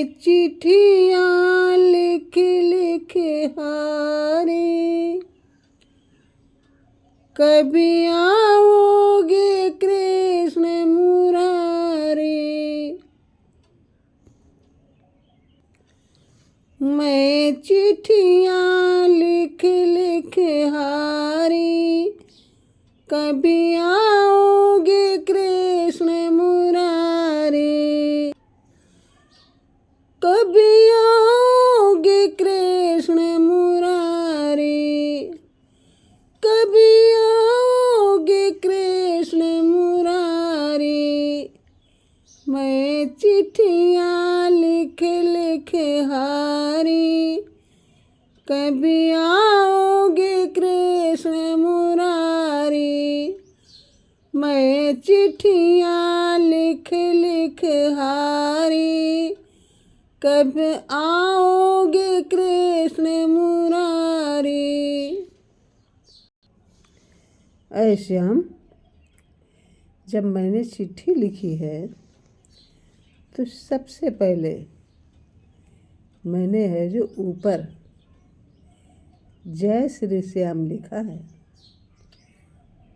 चिट्ठियाँ लिख लिख हारे, कभी आओगे कृष्ण मुरारी। मैं चिट्ठियाँ लिख लिख हारी, कभी आओगे कृष्ण मुरारी। कभी आओगे कृष्ण मुरारी, कभी आओगे कृष्ण मुरारी। मैं चिट्ठियाँ लिख लिख हारी, कभी आओगे कृष्ण मुरारी। मैं चिट्ठियाँ लिख लिख हारी, कब आओगे कृष्ण मुरारी। ऐ श्याम, जब मैंने चिट्ठी लिखी है तो सबसे पहले मैंने है जो ऊपर जय श्री श्याम लिखा है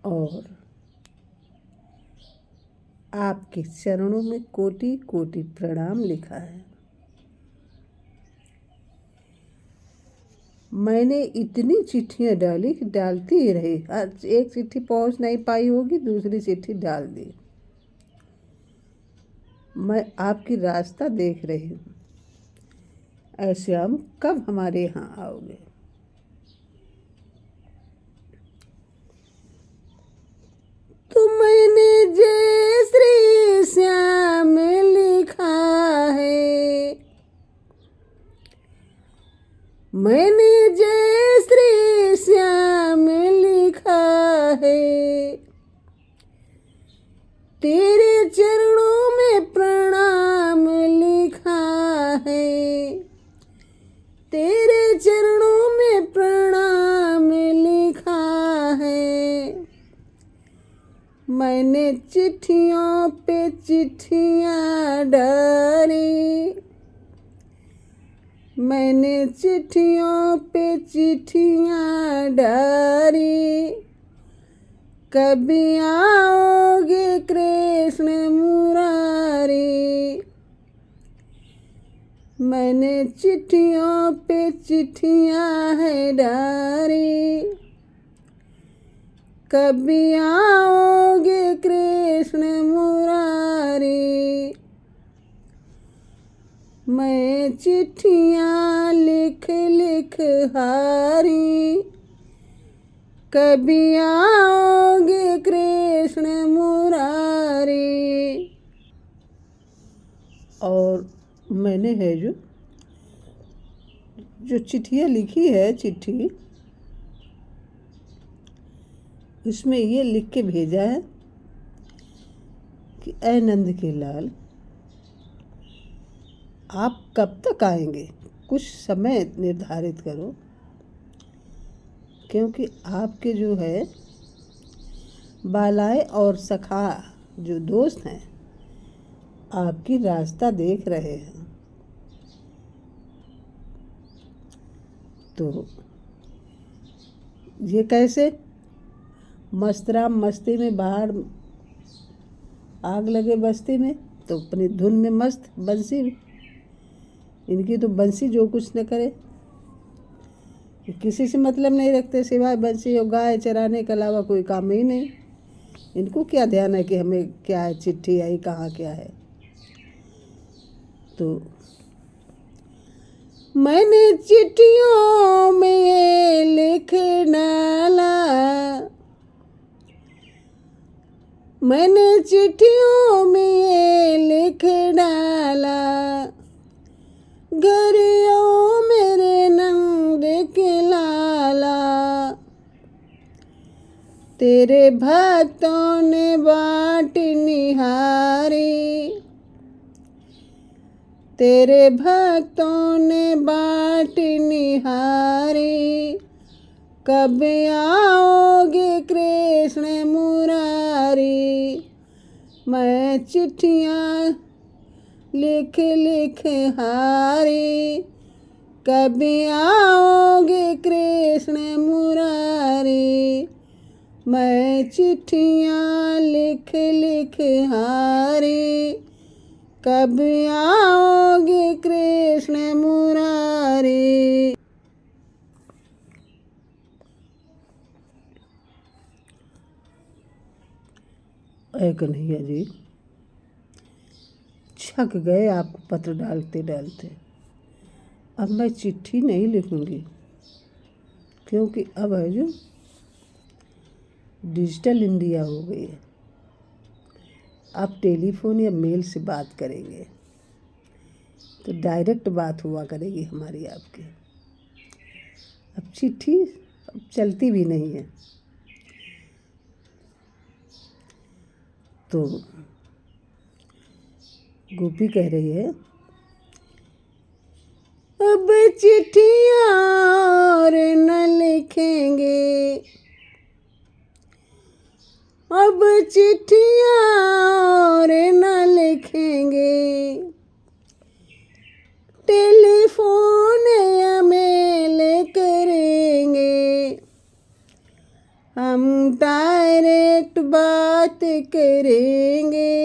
और आपके चरणों में कोटि कोटि प्रणाम लिखा है। मैंने इतनी चिट्ठियाँ डाली कि डालती ही रही, एक चिट्ठी पहुँच नहीं पाई होगी, दूसरी चिट्ठी डाल दी। मैं आपकी रास्ता देख रही हूँ। ऐसे हम कब हमारे यहाँ आओगे? तो मैंने जय श्री श्याम लिखा है, मैंने जय श्री श्याम लिखा है। तेरे चरणों में प्रणाम लिखा है, तेरे चरणों में प्रणाम लिखा है। मैंने चिट्ठियों पे चिट्ठियाँ डाली, मैंने चिट्ठियों पे चिट्ठियाँ डाली। कभी आओगे कृष्ण मुरारी। मैंने चिट्ठियों पे चिट्ठियाँ है डाली, कभी आओगे कृष्ण मुरारी। मैं चिट्ठियाँ लिख लिख हारी, कभी आओगे कृष्ण मुरारी। और मैंने है जो चिट्ठियाँ लिखी है, चिट्ठी उसमें ये लिख के भेजा है कि ऐ नंद के लाल, आप कब तक आएंगे? कुछ समय निर्धारित करो, क्योंकि आपके जो है बालाए और सखा जो दोस्त हैं आपकी रास्ता देख रहे हैं। तो ये कैसे? मस्तराम मस्ती में बाहर आग लगे बस्ती में, तो अपनी धुन में मस्त बंसी, इनकी तो बंसी जो कुछ न करे, किसी से मतलब नहीं रखते सिवाय बंसी और गाय चराने के अलावा कोई काम ही नहीं। इनको क्या ध्यान है कि हमें क्या है, चिट्ठी आई कहाँ क्या है। तो मैंने चिट्ठियों में लिख डाला, मैंने चिट्ठियों में लिख डाला। घर आओ मेरे नंद के लाला, तेरे भक्तों ने बाट निहारी, तेरे भक्तों ने बाट निहारी। कब आओगे कृष्ण मुरारी। मैं चिट्ठियाँ लिख लिख हारे, कभी आओगे कृष्ण मुरारे। मैं चिट्ठियाँ लिख लिख हारे, कब आओगे कृष्ण मुरारे। ऐ कन्हैया जी, छक गए आपको पत्र डालते डालते। अब मैं चिट्ठी नहीं लिखूंगी, क्योंकि अब है जो डिजिटल इंडिया हो गई है। आप टेलीफोन या मेल से बात करेंगे तो डायरेक्ट बात हुआ करेगी हमारी आपकी। अब चिट्ठी अब चलती भी नहीं है। तो गोपी कह रही है, अब चिट्ठियाँ और न लिखेंगे, अब चिट्ठियाँ और न लिखेंगे, टेलीफोन या मेल करेंगे, हम डायरेक्ट बात करेंगे,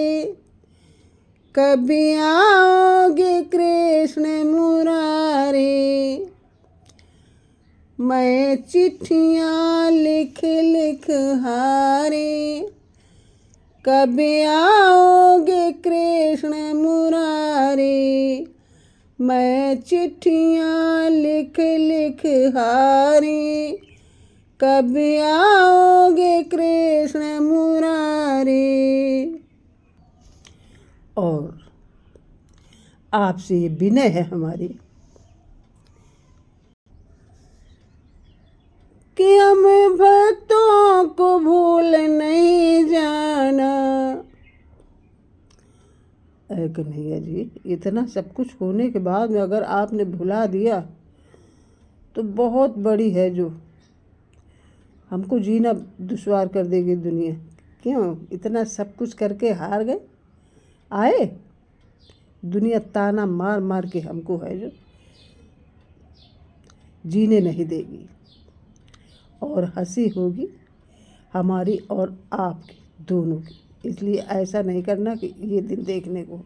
कभी आओगे कृष्ण मुरारे। मैं चिट्ठियाँ लिख लिख हारे, कभी आओगे कृष्ण मुरारे। मैं चिट्ठियाँ लिख लिख हारे, कभी आओगे कृष्ण मुरारे। और आपसे ये विनय है हमारी कि हम भक्तों को भूल नहीं जाना। ऐ कन्हैया जी, इतना सब कुछ होने के बाद में अगर आपने भुला दिया तो बहुत बड़ी है जो हमको जीना दुश्वार कर देगी दुनिया। क्यों इतना सब कुछ करके हार गए? आए दुनिया ताना मार मार के हमको है जो जीने नहीं देगी, और हंसी होगी हमारी और आपकी दोनों की। इसलिए ऐसा नहीं करना कि ये दिन देखने को।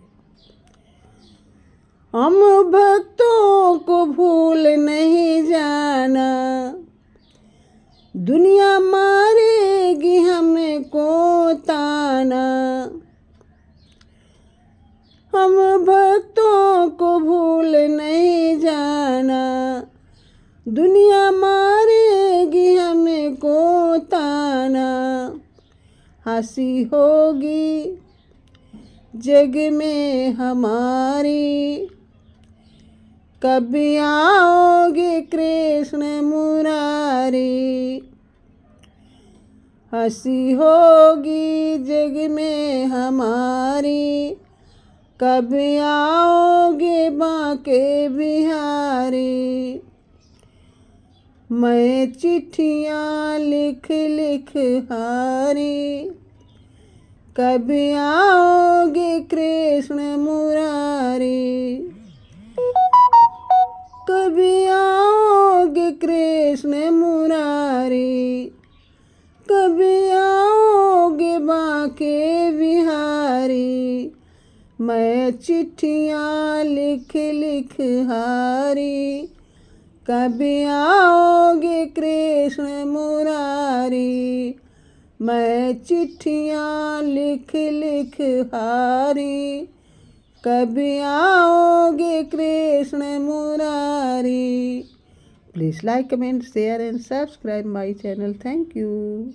हम भक्तों को भूल नहीं जाना, दुनिया मारेगी हमको ताना। हम भक्तों को भूल नहीं जाना, दुनिया मारेगी हमको ताना। हंसी होगी जग में हमारी, कभी आओगे कृष्ण मुरारी। हंसी होगी जग में हमारी, कभी आओगे बांके बिहारी। मैं चिट्ठियाँ लिख लिख हारी, कभी आओगे कृष्ण मुरारी। कभी आओगे कृष्ण मुरारी, कभी आओगे बांके बिहारी। मैं चिट्ठियाँ लिख लिख हारी, कभी आओगे कृष्ण मुरारी। मैं चिट्ठियाँ लिख लिख हारी, कभी आओगे Krishna Murari. Please like, comment, share and subscribe my channel. Thank you.